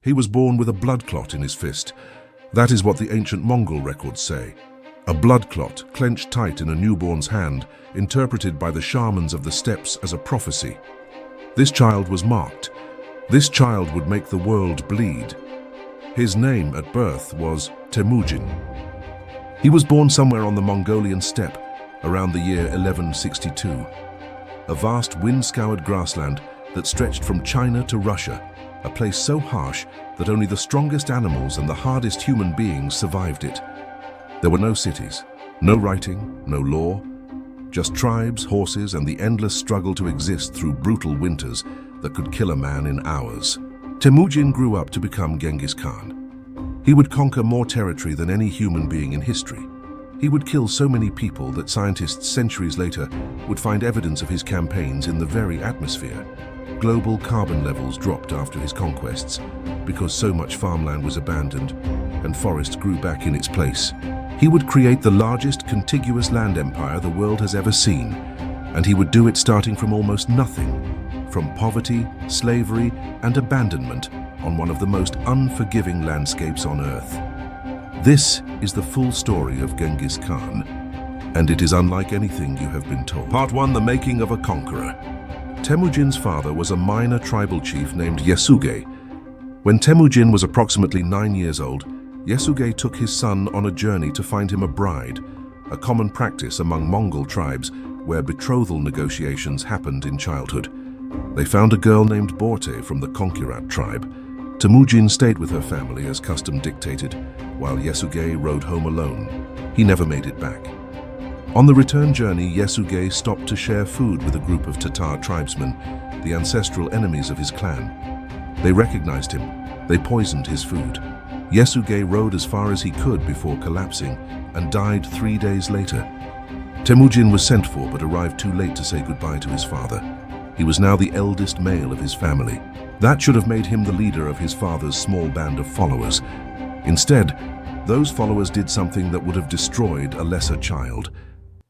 He was born with a blood clot in his fist. That is what the ancient Mongol records say. A blood clot clenched tight in a newborn's hand, interpreted by the shamans of the steppes as a prophecy. This child was marked. This child would make the world bleed. His name at birth was Temujin. He was born somewhere on the Mongolian steppe around the year 1162. A vast wind-scoured grassland that stretched from China to Russia, a place so harsh that only the strongest animals and the hardest human beings survived it. There were no cities, no writing, no law, just tribes, horses, and the endless struggle to exist through brutal winters that could kill a man in hours. Temujin grew up to become Genghis Khan. He would conquer more territory than any human being in history. He would kill so many people that scientists centuries later would find evidence of his campaigns in the very atmosphere. Global carbon levels dropped after his conquests because so much farmland was abandoned and forest grew back in its place. He would create the largest contiguous land empire the world has ever seen, and he would do it starting from almost nothing, from poverty, slavery, and abandonment on one of the most unforgiving landscapes on Earth. This is the full story of Genghis Khan, and it is unlike anything you have been told. Part 1: The Making of a Conqueror. Temujin's father was a minor tribal chief named Yasuge. When Temujin was approximately 9 years old, Yasuge took his son on a journey to find him a bride, a common practice among Mongol tribes where betrothal negotiations happened in childhood. They found a girl named Borte from the Conquests tribe. Temujin stayed with her family as custom dictated, while Yasuge rode home alone. He never made it back. On the return journey, Yasuge stopped to share food with a group of Tatar tribesmen, the ancestral enemies of his clan. They recognized him. They poisoned his food. Yasuge rode as far as he could before collapsing and died 3 days later. Temujin was sent for but arrived too late to say goodbye to his father. He was now the eldest male of his family. That should have made him the leader of his father's small band of followers. Instead, those followers did something that would have destroyed a lesser child.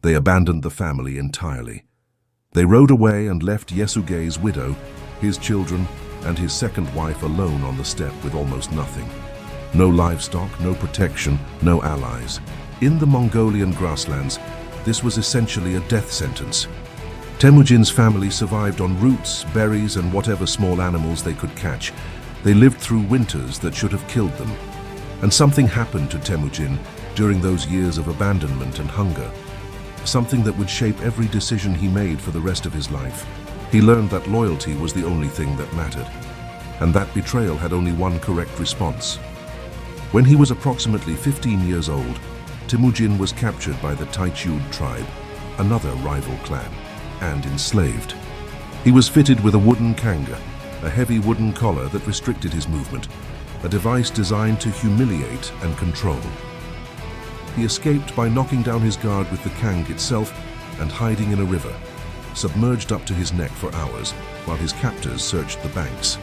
They abandoned the family entirely. They rode away and left Yasuge's widow, his children, and his second wife alone on the steppe with almost nothing. No livestock, no protection, no allies. In the Mongolian grasslands, this was essentially a death sentence. Temujin's family survived on roots, berries, and whatever small animals they could catch. They lived through winters that should have killed them. And something happened to Temujin during those years of abandonment and hunger. Something that would shape every decision he made for the rest of his life. He learned that loyalty was the only thing that mattered, and that betrayal had only one correct response. When he was approximately 15 years old, Temujin was captured by the Taichud tribe, another rival clan, and enslaved. He was fitted with a wooden kanga, a heavy wooden collar that restricted his movement, a device designed to humiliate and control. He escaped by knocking down his guard with the kang itself and hiding in a river, submerged up to his neck for hours while his captors searched the banks.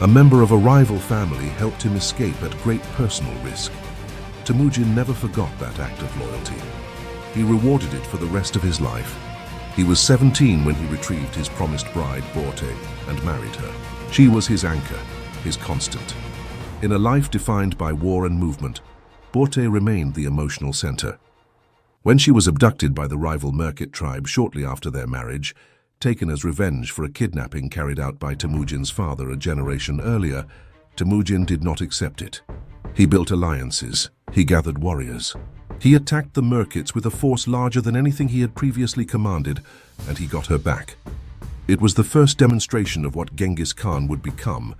A member of a rival family helped him escape at great personal risk. Temujin never forgot that act of loyalty. He rewarded it for the rest of his life. He was 17 when he retrieved his promised bride, Borte, and married her. She was his anchor, his constant. In a life defined by war and movement, Borte remained the emotional center. When she was abducted by the rival Merkit tribe shortly after their marriage, taken as revenge for a kidnapping carried out by Temujin's father a generation earlier, Temujin did not accept it. He built alliances. He gathered warriors. He attacked the Merkits with a force larger than anything he had previously commanded, and he got her back. It was the first demonstration of what Genghis Khan would become.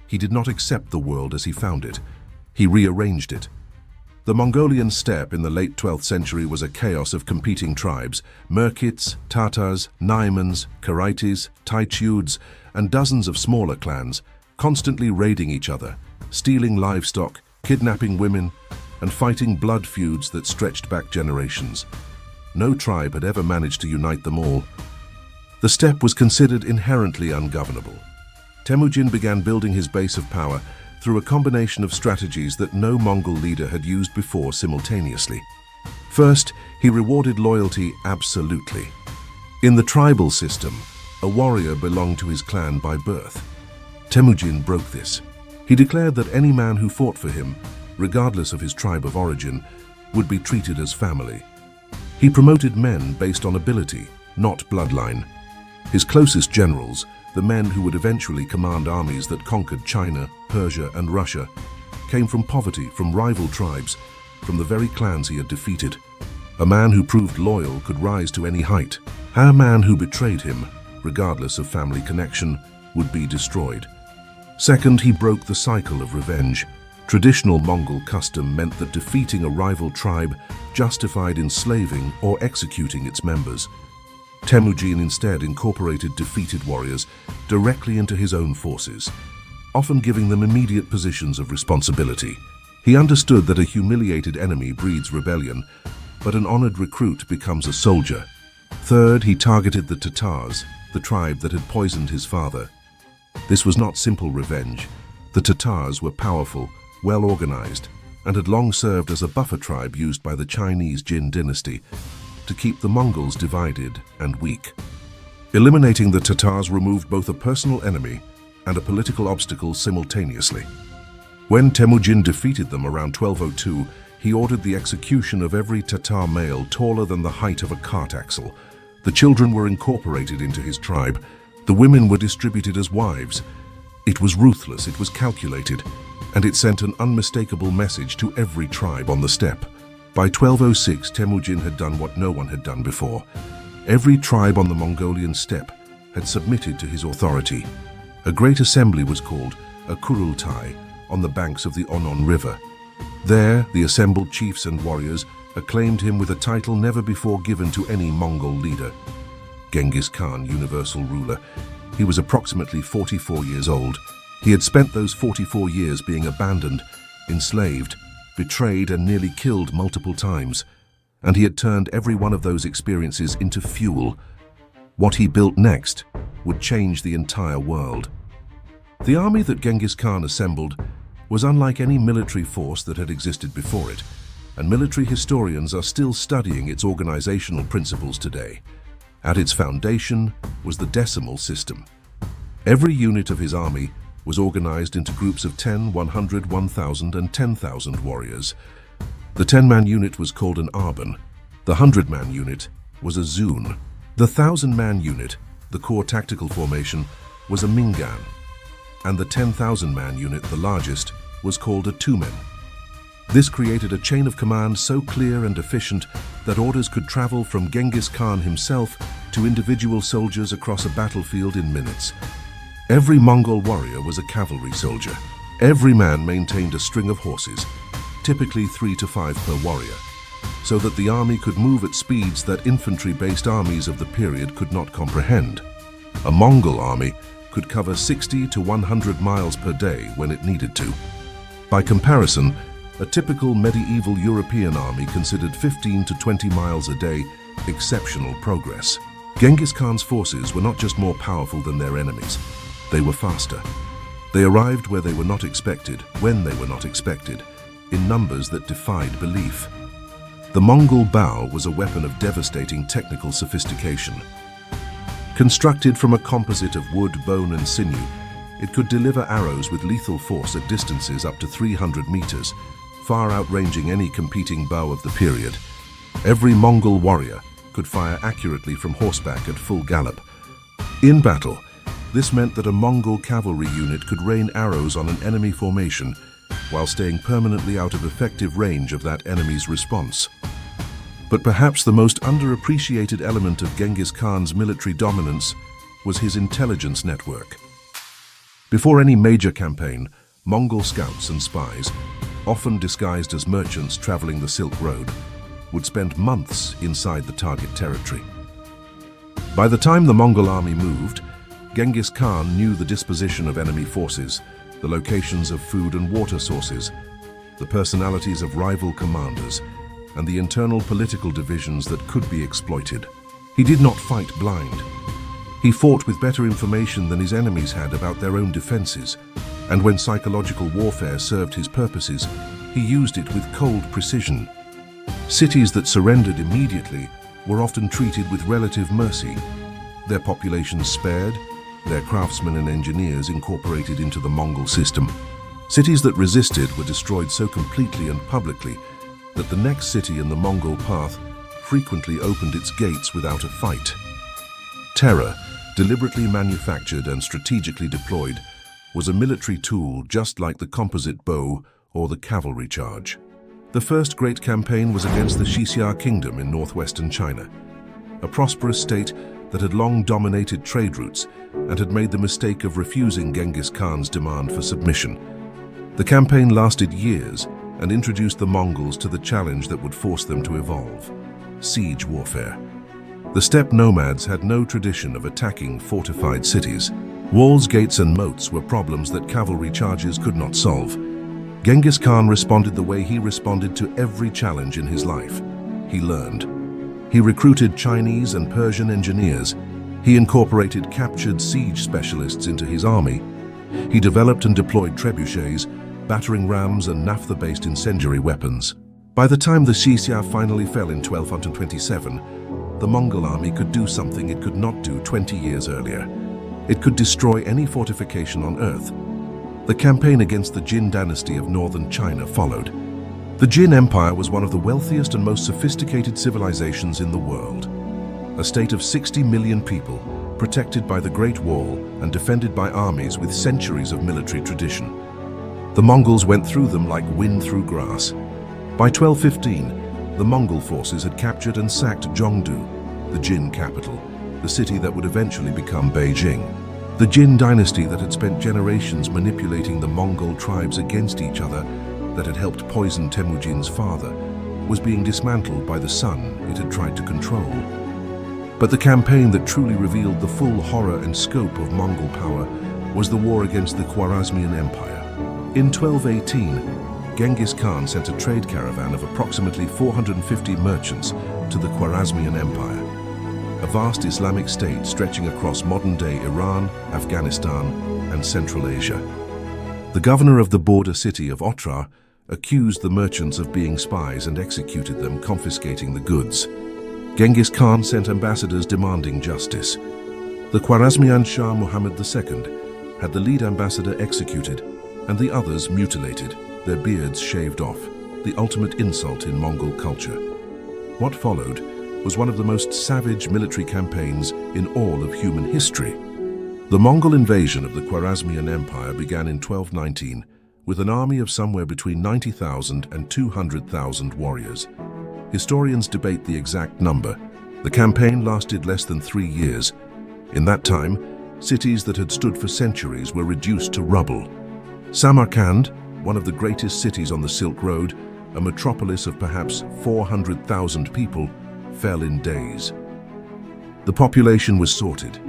He did not accept the world as he found it. He rearranged it. The Mongolian steppe in the late 12th century was a chaos of competing tribes: Merkits, Tatars, Naimans, Karaites, Taichuds, and dozens of smaller clans, constantly raiding each other, stealing livestock, kidnapping women, and fighting blood feuds that stretched back generations. No tribe had ever managed to unite them all. The steppe was considered inherently ungovernable. Temujin began building his base of power through a combination of strategies that no Mongol leader had used before simultaneously. First, he rewarded loyalty absolutely. In the tribal system, a warrior belonged to his clan by birth. Temujin broke this. He declared that any man who fought for him, regardless of his tribe of origin, would be treated as family. He promoted men based on ability, not bloodline. His closest generals, the men who would eventually command armies that conquered China, Persia, and Russia, came from poverty, from rival tribes, from the very clans he had defeated. A man who proved loyal could rise to any height. A man who betrayed him, regardless of family connection, would be destroyed. Second, he broke the cycle of revenge. Traditional Mongol custom meant that defeating a rival tribe justified enslaving or executing its members. Temujin instead incorporated defeated warriors directly into his own forces, often giving them immediate positions of responsibility. He understood that a humiliated enemy breeds rebellion, but an honored recruit becomes a soldier. Third, he targeted the Tatars, the tribe that had poisoned his father. This was not simple revenge. The Tatars were powerful, well-organized, and had long served as a buffer tribe used by the Chinese Jin dynasty to keep the Mongols divided and weak. Eliminating the Tatars removed both a personal enemy and a political obstacle simultaneously. When Temujin defeated them around 1202, he ordered the execution of every Tatar male taller than the height of a cart axle. The children were incorporated into his tribe. The women were distributed as wives. It was ruthless, it was calculated, and it sent an unmistakable message to every tribe on the steppe. By 1206, Temujin had done what no one had done before. Every tribe on the Mongolian steppe had submitted to his authority. A great assembly was called a Kurultai on the banks of the Onon River. There, the assembled chiefs and warriors acclaimed him with a title never before given to any Mongol leader. Genghis Khan, universal ruler. He was approximately 44 years old. He had spent those 44 years being abandoned, enslaved, betrayed, and nearly killed multiple times. And he had turned every one of those experiences into fuel. What he built next would change the entire world. The army that Genghis Khan assembled was unlike any military force that had existed before it, and military historians are still studying its organizational principles today. At its foundation was the decimal system. Every unit of his army was organized into groups of 10, 100, 1,000, and 10,000 warriors. The 10-man unit was called an arban. The 100-man unit was a zun. The 1,000-man unit, the core tactical formation, was a mingan. And the 10,000-man unit, the largest, was called a tumen. This created a chain of command so clear and efficient that orders could travel from Genghis Khan himself to individual soldiers across a battlefield in minutes. Every Mongol warrior was a cavalry soldier. Every man maintained a string of horses, typically 3 to 5 per warrior, so that the army could move at speeds that infantry-based armies of the period could not comprehend. A Mongol army could cover 60 to 100 miles per day when it needed to. By comparison, a typical medieval European army considered 15 to 20 miles a day exceptional progress. Genghis Khan's forces were not just more powerful than their enemies, they were faster. They arrived where they were not expected, when they were not expected, in numbers that defied belief. The Mongol bow was a weapon of devastating technical sophistication. Constructed from a composite of wood, bone, and sinew, it could deliver arrows with lethal force at distances up to 300 meters, far outranging any competing bow of the period. Every Mongol warrior could fire accurately from horseback at full gallop. In battle, this meant that a Mongol cavalry unit could rain arrows on an enemy formation while staying permanently out of effective range of that enemy's response. But perhaps the most underappreciated element of Genghis Khan's military dominance was his intelligence network. Before any major campaign, Mongol scouts and spies, often disguised as merchants traveling the Silk Road, would spend months inside the target territory. By the time the Mongol army moved, Genghis Khan knew the disposition of enemy forces, the locations of food and water sources, the personalities of rival commanders, and the internal political divisions that could be exploited. He did not fight blind. He fought with better information than his enemies had about their own defenses, and when psychological warfare served his purposes, he used it with cold precision. Cities that surrendered immediately were often treated with relative mercy, their populations spared, their craftsmen and engineers incorporated into the Mongol system. Cities that resisted were destroyed so completely and publicly that the next city in the Mongol path frequently opened its gates without a fight. Terror, deliberately manufactured and strategically deployed, was a military tool just like the composite bow or the cavalry charge. The first great campaign was against the Xixia Kingdom in northwestern China, a prosperous state that had long dominated trade routes and had made the mistake of refusing Genghis Khan's demand for submission. The campaign lasted years and introduced the Mongols to the challenge that would force them to evolve: siege warfare. The steppe nomads had no tradition of attacking fortified cities. Walls, gates, and moats were problems that cavalry charges could not solve. Genghis Khan responded the way he responded to every challenge in his life. He learned. He recruited Chinese and Persian engineers. He incorporated captured siege specialists into his army. He developed and deployed trebuchets, battering rams, and naphtha-based incendiary weapons. By the time the Xixia finally fell in 1227, the Mongol army could do something it could not do 20 years earlier. It could destroy any fortification on Earth. The campaign against the Jin Dynasty of northern China followed. The Jin Empire was one of the wealthiest and most sophisticated civilizations in the world. A state of 60 million people, protected by the Great Wall and defended by armies with centuries of military tradition. The Mongols went through them like wind through grass. By 1215, the Mongol forces had captured and sacked Zhongdu, the Jin capital, the city that would eventually become Beijing. The Jin dynasty that had spent generations manipulating the Mongol tribes against each other, that had helped poison Temujin's father, was being dismantled by the son it had tried to control. But the campaign that truly revealed the full horror and scope of Mongol power was the war against the Khwarazmian Empire. In 1218, Genghis Khan sent a trade caravan of approximately 450 merchants to the Khwarazmian Empire, a vast Islamic state stretching across modern-day Iran, Afghanistan, and Central Asia. The governor of the border city of Otrar accused the merchants of being spies and executed them, confiscating the goods. Genghis Khan sent ambassadors demanding justice. The Khwarazmian Shah Muhammad II had the lead ambassador executed and the others mutilated, their beards shaved off, the ultimate insult in Mongol culture. What followed was one of the most savage military campaigns in all of human history. The Mongol invasion of the Khwarazmian Empire began in 1219 with an army of somewhere between 90,000 and 200,000 warriors. Historians debate the exact number. The campaign lasted less than 3 years. In that time, cities that had stood for centuries were reduced to rubble. Samarkand, one of the greatest cities on the Silk Road, a metropolis of perhaps 400,000 people, fell in days. The population was sorted.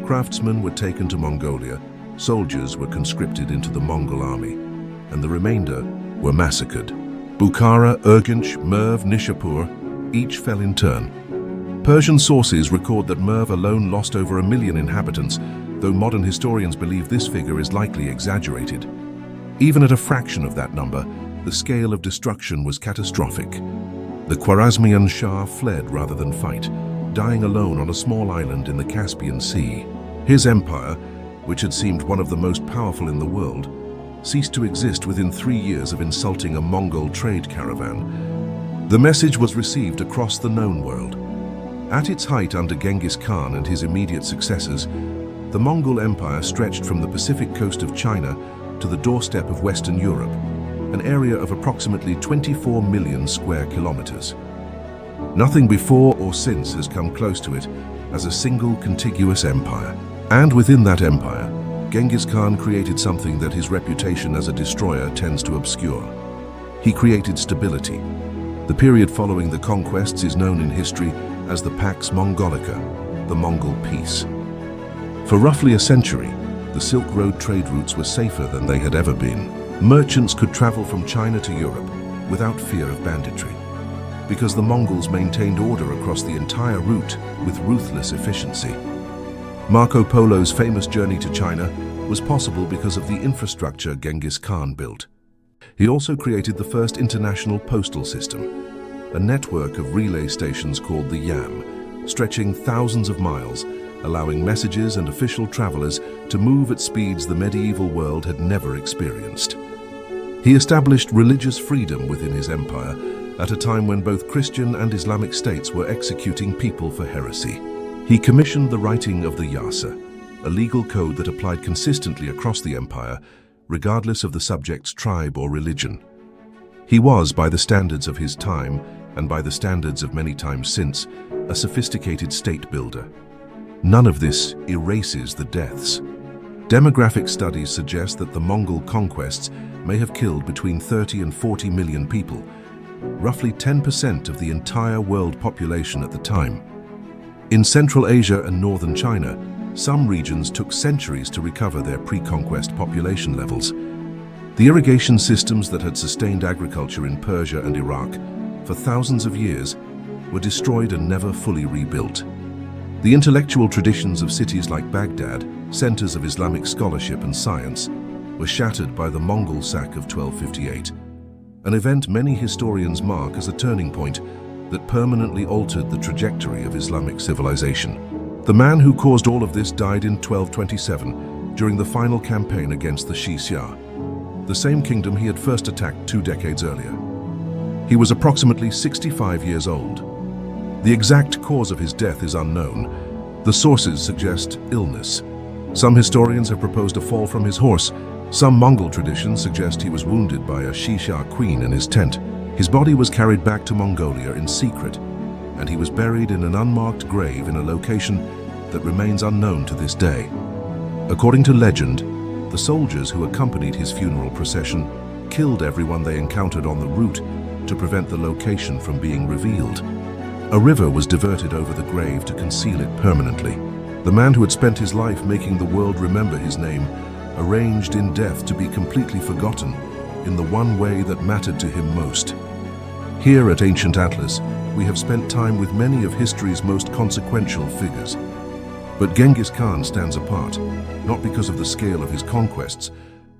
Craftsmen were taken to Mongolia, soldiers were conscripted into the Mongol army, and the remainder were massacred. Bukhara, Urgench, Merv, Nishapur, each fell in turn. Persian sources record that Merv alone lost over 1 million inhabitants, though modern historians believe this figure is likely exaggerated. Even at a fraction of that number, the scale of destruction was catastrophic. The Khwarazmian Shah fled rather than fight, dying alone on a small island in the Caspian Sea. His empire, which had seemed one of the most powerful in the world, ceased to exist within 3 years of insulting a Mongol trade caravan. The message was received across the known world. At its height under Genghis Khan and his immediate successors, the Mongol Empire stretched from the Pacific coast of China to the doorstep of Western Europe, an area of approximately 24 million square kilometers. Nothing before or since has come close to it as a single contiguous empire. And within that empire, Genghis Khan created something that his reputation as a destroyer tends to obscure. He created stability. The period following the conquests is known in history as the Pax Mongolica, the Mongol Peace. For roughly a century, the Silk Road trade routes were safer than they had ever been. Merchants could travel from China to Europe without fear of banditry, because the Mongols maintained order across the entire route with ruthless efficiency. Marco Polo's famous journey to China was possible because of the infrastructure Genghis Khan built. He also created the first international postal system, a network of relay stations called the Yam, stretching thousands of miles, allowing messages and official travelers to move at speeds the medieval world had never experienced. He established religious freedom within his empire at a time when both Christian and Islamic states were executing people for heresy. He commissioned the writing of the Yasa, a legal code that applied consistently across the empire, regardless of the subject's tribe or religion. He was, by the standards of his time, and by the standards of many times since, a sophisticated state builder. None of this erases the deaths. Demographic studies suggest that the Mongol conquests may have killed between 30 and 40 million people, roughly 10% of the entire world population at the time. In Central Asia and northern China, some regions took centuries to recover their pre-conquest population levels. The irrigation systems that had sustained agriculture in Persia and Iraq for thousands of years were destroyed and never fully rebuilt. The intellectual traditions of cities like Baghdad, centers of Islamic scholarship and science, were shattered by the Mongol sack of 1258, an event many historians mark as a turning point that permanently altered the trajectory of Islamic civilization. The man who caused all of this died in 1227 during the final campaign against the Xia, the same kingdom he had first attacked 2 decades earlier. He was approximately 65 years old. The exact cause of his death is unknown. The sources suggest illness. Some historians have proposed a fall from his horse. Some Mongol traditions suggest he was wounded by a Xia queen in his tent. His body was carried back to Mongolia in secret, and he was buried in an unmarked grave in a location that remains unknown to this day. According to legend, the soldiers who accompanied his funeral procession killed everyone they encountered on the route to prevent the location from being revealed. A river was diverted over the grave to conceal it permanently. The man who had spent his life making the world remember his name arranged in death to be completely forgotten in the one way that mattered to him most. Here at Ancient Atlas, we have spent time with many of history's most consequential figures. But Genghis Khan stands apart, not because of the scale of his conquests,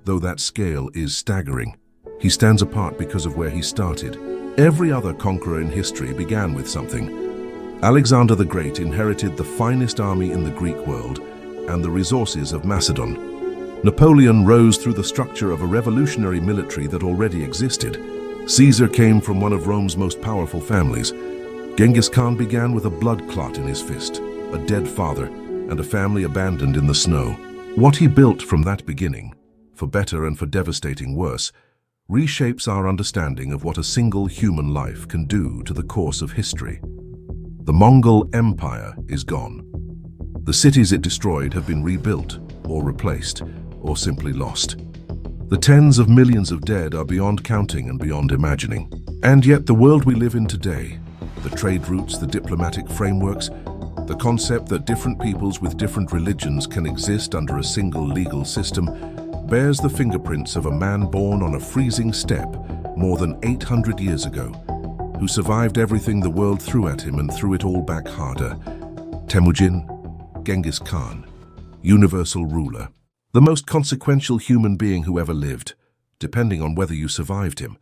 though that scale is staggering. He stands apart because of where he started. Every other conqueror in history began with something. Alexander the Great inherited the finest army in the Greek world and the resources of Macedon. Napoleon rose through the structure of a revolutionary military that already existed. Caesar came from one of Rome's most powerful families. Genghis Khan began with a blood clot in his fist, a dead father, and a family abandoned in the snow. What he built from that beginning, for better and for devastating worse, reshapes our understanding of what a single human life can do to the course of history. The Mongol Empire is gone. The cities it destroyed have been rebuilt, or replaced, or simply lost. The tens of millions of dead are beyond counting and beyond imagining. And yet the world we live in today, the trade routes, the diplomatic frameworks, the concept that different peoples with different religions can exist under a single legal system, bears the fingerprints of a man born on a freezing steppe more than 800 years ago, who survived everything the world threw at him and threw it all back harder. Temujin, Genghis Khan, universal ruler, the most consequential human being who ever lived, depending on whether you survived him.